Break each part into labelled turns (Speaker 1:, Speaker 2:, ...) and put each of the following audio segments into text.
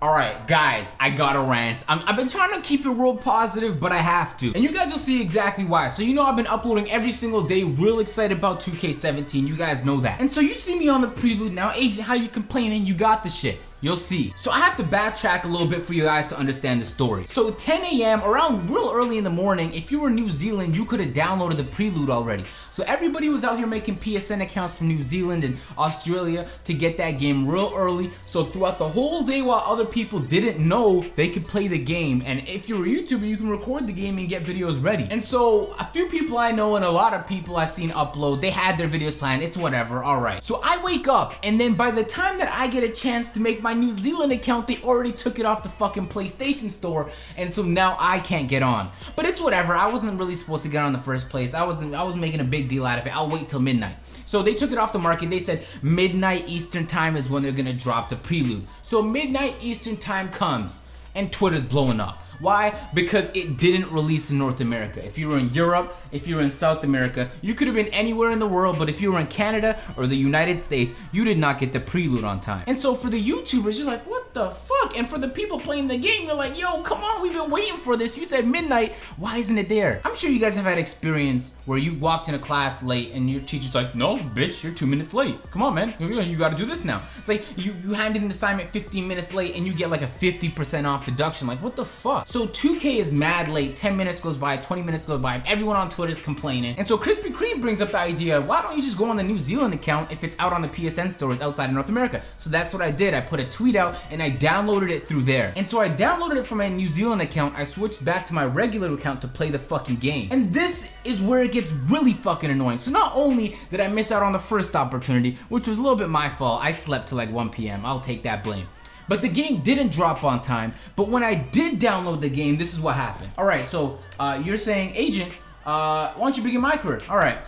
Speaker 1: Alright guys, I got a rant. I've been trying to keep it real positive, but I have to. And you guys will see exactly why. So you know I've been uploading every single day, real excited about 2K17, you guys know that. And so you see me on the prelude now, Agent, how you complaining? You got the shit. You'll see. So I have to backtrack a little bit for you guys to understand the story. So 10 a.m. around real early in the morning, if you were in New Zealand, you could have downloaded the prelude already. So everybody was out here making PSN accounts from New Zealand and Australia to get that game real early. So throughout the whole day while other people didn't know, they could play the game. And if you're a YouTuber, you can record the game and get videos ready. And so a few people I know and a lot of people I've seen upload, they had their videos planned. It's whatever, alright. So I wake up and then by the time that I get a chance to make my New Zealand account, they already took it off the fucking PlayStation store, and so now I can't get on. But it's whatever. I wasn't really supposed to get on in the first place. I was making a big deal out of it. I'll wait till midnight. So they took it off the market. They said midnight Eastern time is when they're gonna drop the prelude. So midnight Eastern time comes and Twitter's blowing up. Why? Because it didn't release in North America. If you were in Europe, if you were in South America, you could have been anywhere in the world, but if you were in Canada or the United States, you did not get the prelude on time. And so for the YouTubers, you're like, what the fuck? And for the people playing the game, you're like, yo, come on, we've been waiting for this. You said midnight, why isn't it there? I'm sure you guys have had experience where you walked into class late and your teacher's like, no, bitch, you're 2 minutes late. Come on, man, you gotta do this now. It's like you handed an assignment 15 minutes late and you get like a 50% off deduction. Like, what the fuck? So 2K is mad late, 10 minutes goes by, 20 minutes goes by, everyone on Twitter is complaining. And so Krispy Kreme brings up the idea, why don't you just go on the New Zealand account if it's out on the PSN stores outside of North America? So that's what I did. I put a tweet out and I downloaded it through there. And so I downloaded it from my New Zealand account, I switched back to my regular account to play the fucking game. And this is where it gets really fucking annoying. So not only did I miss out on the first opportunity, which was a little bit my fault, I slept till like 1 p.m. I'll take that blame. But the game didn't drop on time, but when I did download the game, this is what happened. Alright, so you're saying, Agent, why don't you begin my career? Alright,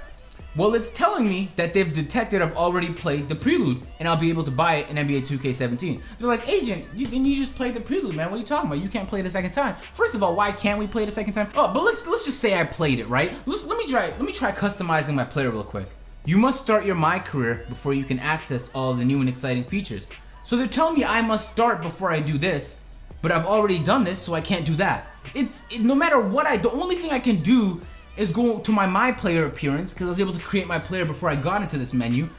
Speaker 1: well it's telling me that they've detected I've already played the prelude and I'll be able to buy it in NBA 2K17. They're like, Agent, you just played the prelude, man, what are you talking about? You can't play it a second time. First of all, why can't we play it a second time? Oh, but let's just say I played it, right? Let me try customizing my player real quick. You must start your My Career before you can access all the new and exciting features. So they're telling me I must start before I do this, but I've already done this, so I can't do that. No matter what the only thing I can do is go to my player appearance, because I was able to create my player before I got into this menu,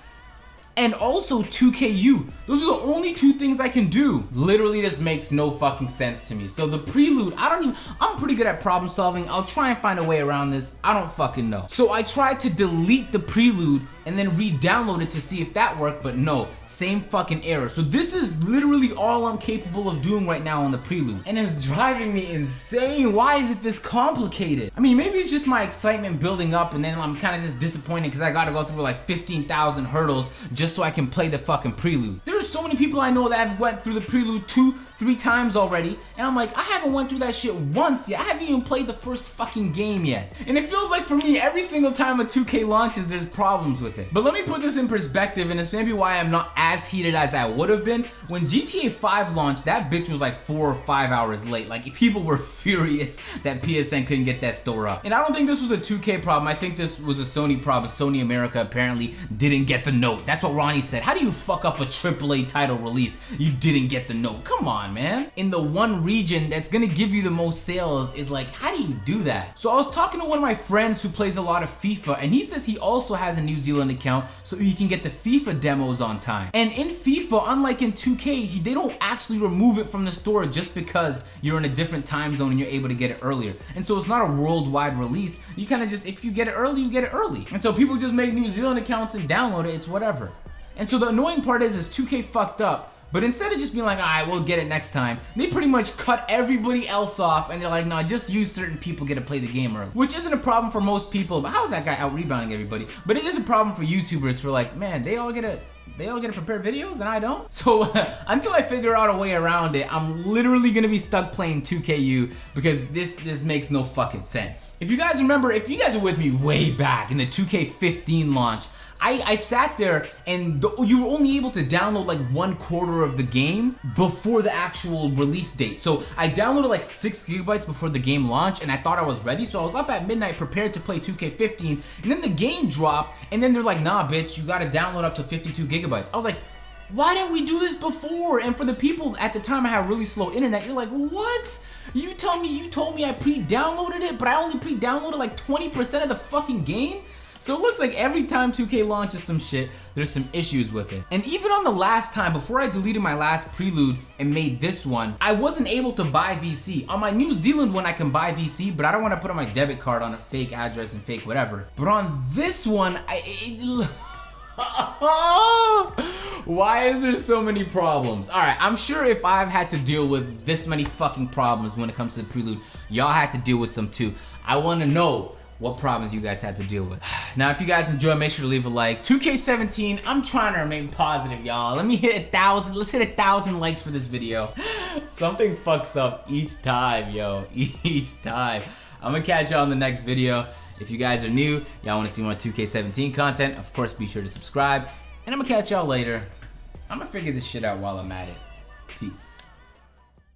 Speaker 1: and also 2KU. Those are the only two things I can do. Literally, this makes no fucking sense to me. So the prelude, I'm pretty good at problem solving. I'll try and find a way around this. I don't fucking know. So I tried to delete the prelude and then re-download it to see if that worked, but no, same fucking error. So this is literally all I'm capable of doing right now on the prelude. And it's driving me insane. Why is it this complicated? I mean, maybe it's just my excitement building up and then I'm kind of just disappointed because I gotta go through like 15,000 hurdles just so I can play the fucking prelude. There's so many people I know that have went through the prelude 2-3 times already, and I'm like, I haven't went through that shit once yet. I haven't even played the first fucking game yet. And it feels like for me, every single time a 2K launches, there's problems with it. But let me put this in perspective, and it's maybe why I'm not as heated as I would have been. When GTA 5 launched, that bitch was like 4 or 5 hours late. Like, people were furious that PSN couldn't get that store up. And I don't think this was a 2K problem. I think this was a Sony problem. Sony America apparently didn't get the note. That's what Ronnie said. How do you fuck up a AAA title release? You didn't get the note. Come on, man. In the one region that's gonna give you the most sales is like, how do you do that? So I was talking to one of my friends who plays a lot of FIFA, and he says he also has a New Zealand account so he can get the FIFA demos on time. And in FIFA, unlike in 2K, they don't actually remove it from the store just because you're in a different time zone and you're able to get it earlier. And so it's not a worldwide release. You kind of just, if you get it early, you get it early. And so people just make New Zealand accounts and download it. It's whatever. And so the annoying part is 2K fucked up, but instead of just being like, alright, we'll get it next time, they pretty much cut everybody else off and they're like, no, just use certain people get to play the game early. Which isn't a problem for most people, but how is that guy out rebounding everybody? But it is a problem for YouTubers who are like, man, they all get to prepare videos and I don't. So until I figure out a way around it, I'm literally gonna be stuck playing 2KU because this makes no fucking sense. If you guys remember, if you guys are with me way back in the 2K15 launch, I sat there and you were only able to download like 1/4 of the game before the actual release date. So I downloaded like 6 gigabytes before the game launched and I thought I was ready. So I was up at midnight prepared to play 2K15 and then the game dropped and then they're like, nah bitch, you gotta download up to 52 gigabytes. I was like, why didn't we do this before? And for the people at the time I had really slow internet, you're like, what? You told me I pre-downloaded it, but I only pre-downloaded like 20% of the fucking game? So it looks like every time 2K launches some shit, there's some issues with it. And even on the last time, before I deleted my last Prelude and made this one, I wasn't able to buy VC. On my New Zealand one, I can buy VC, but I don't want to put on my debit card on a fake address and fake whatever. But on this one, why is there so many problems? Alright, I'm sure if I've had to deal with this many fucking problems when it comes to the Prelude, y'all had to deal with some too. I want to know what problems you guys had to deal with. Now, if you guys enjoy, make sure to leave a like. 2K17, I'm trying to remain positive, y'all. Let me hit 1,000. Let's hit 1,000 likes for this video. Something fucks up each time, yo. Each time. I'm gonna catch y'all in the next video. If you guys are new, y'all want to see more 2K17 content, of course, be sure to subscribe. And I'm gonna catch y'all later. I'm gonna figure this shit out while I'm at it. Peace.